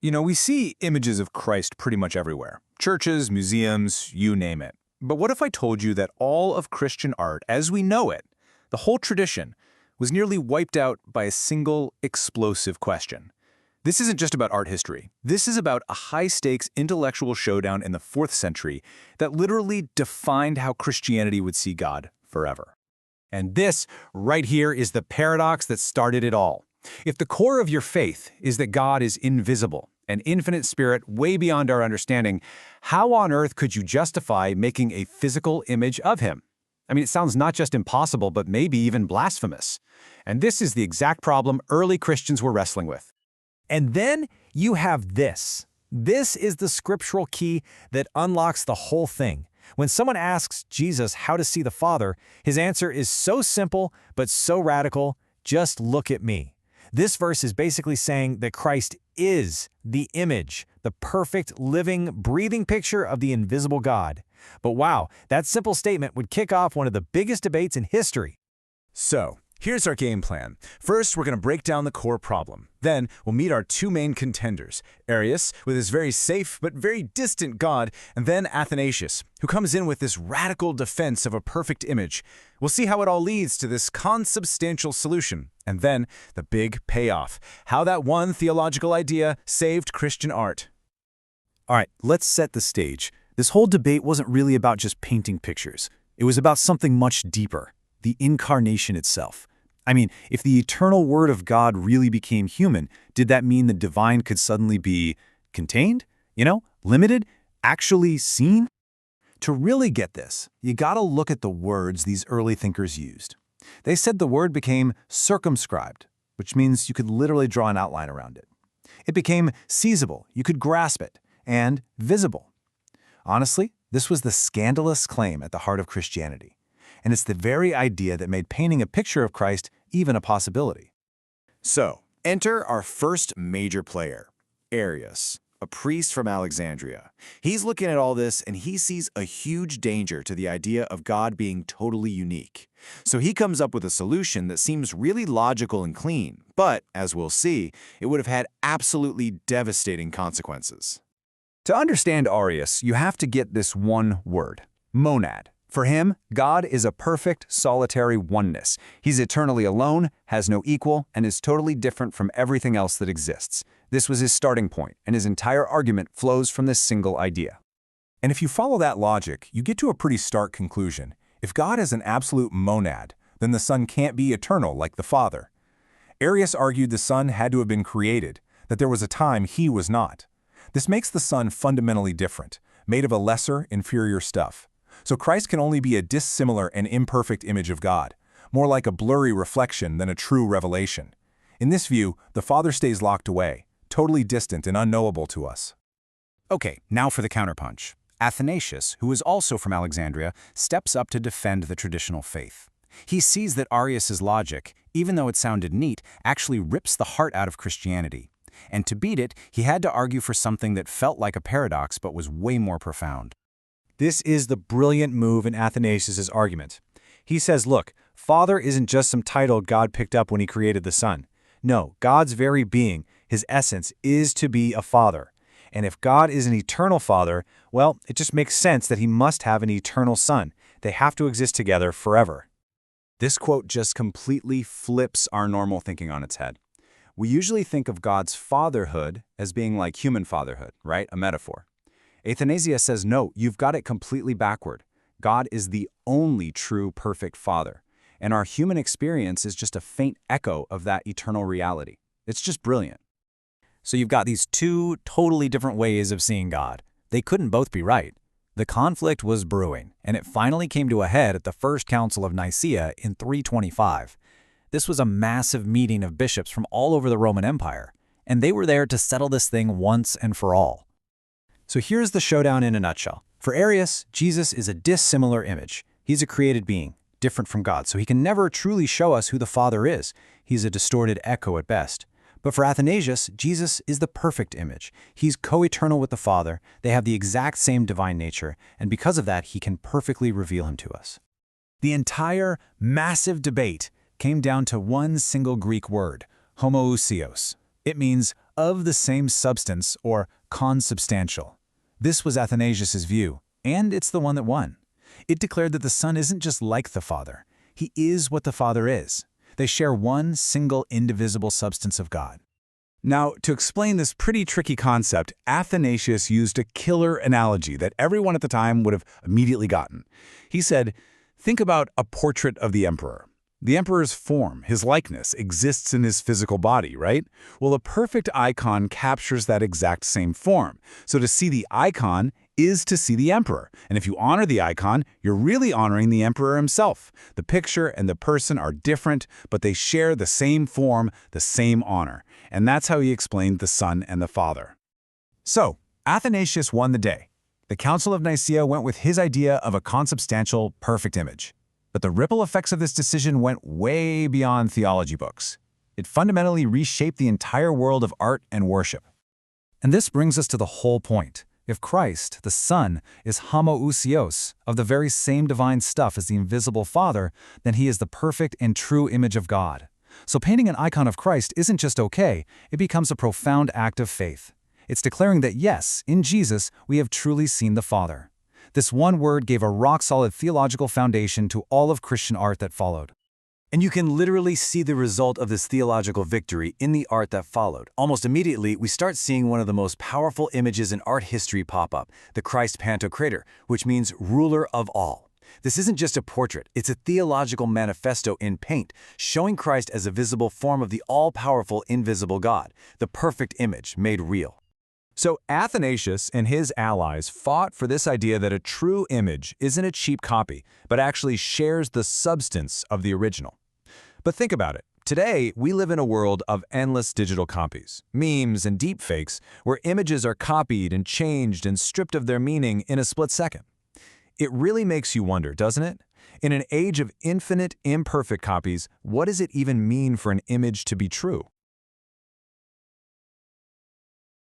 You know, we see images of Christ pretty much everywhere. Churches, museums, you name it. But what if I told you that all of Christian art, as we know it, the whole tradition, was nearly wiped out by a single explosive question? This isn't just about art history. This is about a high-stakes intellectual showdown in the 4th century that literally defined how Christianity would see God forever. And this, right here, is the paradox that started it all. If the core of your faith is that God is invisible, an infinite spirit way beyond our understanding, how on earth could you justify making a physical image of him? I mean, it sounds not just impossible, but maybe even blasphemous. And this is the exact problem early Christians were wrestling with. And then you have this. This is the scriptural key that unlocks the whole thing. When someone asks Jesus how to see the Father, his answer is so simple but so radical: just look at me. This verse is basically saying that Christ is the image, the perfect, living, breathing picture of the invisible God. But wow, that simple statement would kick off one of the biggest debates in history. So, here's our game plan. First, we're going to break down the core problem. Then, we'll meet our two main contenders, Arius, with his very safe but very distant God, and then Athanasius, who comes in with this radical defense of a perfect image. We'll see how it all leads to this consubstantial solution, and then the big payoff, how that one theological idea saved Christian art. All right, let's set the stage. This whole debate wasn't really about just painting pictures. It was about something much deeper, the incarnation itself. I mean, if the eternal Word of God really became human, did that mean the divine could suddenly be contained? Limited? Actually seen? To really get this, you gotta look at the words these early thinkers used. They said the Word became circumscribed, which means you could literally draw an outline around it. It became seizable, you could grasp it, and visible. Honestly, this was the scandalous claim at the heart of Christianity. And it's the very idea that made painting a picture of Christ even a possibility. So, enter our first major player, Arius, a priest from Alexandria. He's looking at all this and he sees a huge danger to the idea of God being totally unique. So he comes up with a solution that seems really logical and clean, but, as we'll see, it would have had absolutely devastating consequences. To understand Arius, you have to get this one word: monad. For him, God is a perfect, solitary oneness. He's eternally alone, has no equal, and is totally different from everything else that exists. This was his starting point, and his entire argument flows from this single idea. And if you follow that logic, you get to a pretty stark conclusion. If God is an absolute monad, then the Son can't be eternal like the Father. Arius argued the Son had to have been created, that there was a time he was not. This makes the Son fundamentally different, made of a lesser, inferior stuff. So Christ can only be a dissimilar and imperfect image of God, more like a blurry reflection than a true revelation. In this view, the Father stays locked away, totally distant and unknowable to us. Okay, now for the counterpunch. Athanasius, who is also from Alexandria, steps up to defend the traditional faith. He sees that Arius's logic, even though it sounded neat, actually rips the heart out of Christianity. And to beat it, he had to argue for something that felt like a paradox but was way more profound. This is the brilliant move in Athanasius' argument. He says, look, Father isn't just some title God picked up when he created the Son. No, God's very being, his essence, is to be a Father. And if God is an eternal Father, well, it just makes sense that he must have an eternal Son. They have to exist together forever. This quote just completely flips our normal thinking on its head. We usually think of God's fatherhood as being like human fatherhood, right? A metaphor. Athanasius says, no, you've got it completely backward. God is the only true perfect Father, and our human experience is just a faint echo of that eternal reality. It's just brilliant. So you've got these two totally different ways of seeing God. They couldn't both be right. The conflict was brewing, and it finally came to a head at the First Council of Nicaea in 325. This was a massive meeting of bishops from all over the Roman Empire, and they were there to settle this thing once and for all. So here's the showdown in a nutshell. For Arius, Jesus is a dissimilar image. He's a created being, different from God, so he can never truly show us who the Father is. He's a distorted echo at best. But for Athanasius, Jesus is the perfect image. He's co-eternal with the Father, they have the exact same divine nature, and because of that, he can perfectly reveal him to us. The entire massive debate came down to one single Greek word, homoousios. It means of the same substance, or consubstantial. This was Athanasius's view, and it's the one that won. It declared that the Son isn't just like the Father. He is what the Father is. They share one single indivisible substance of God. Now, to explain this pretty tricky concept, Athanasius used a killer analogy that everyone at the time would have immediately gotten. He said, think about a portrait of the emperor. The emperor's form, his likeness, exists in his physical body, right? Well, a perfect icon captures that exact same form. So to see the icon is to see the emperor. And if you honor the icon, you're really honoring the emperor himself. The picture and the person are different, but they share the same form, the same honor. And that's how he explained the Son and the Father. So, Athanasius won the day. The Council of Nicaea went with his idea of a consubstantial, perfect image. But the ripple effects of this decision went way beyond theology books. It fundamentally reshaped the entire world of art and worship. And this brings us to the whole point. If Christ, the Son, is homoousios, of the very same divine stuff as the invisible Father, then he is the perfect and true image of God. So painting an icon of Christ isn't just okay, it becomes a profound act of faith. It's declaring that yes, in Jesus, we have truly seen the Father. This one word gave a rock-solid theological foundation to all of Christian art that followed. And you can literally see the result of this theological victory in the art that followed. Almost immediately, we start seeing one of the most powerful images in art history pop up, the Christ Pantocrator, which means ruler of all. This isn't just a portrait, it's a theological manifesto in paint, showing Christ as a visible form of the all-powerful invisible God, the perfect image made real. So Athanasius and his allies fought for this idea that a true image isn't a cheap copy, but actually shares the substance of the original. But think about it. Today, we live in a world of endless digital copies, memes and deepfakes, where images are copied and changed and stripped of their meaning in a split second. It really makes you wonder, doesn't it? In an age of infinite, imperfect copies, what does it even mean for an image to be true?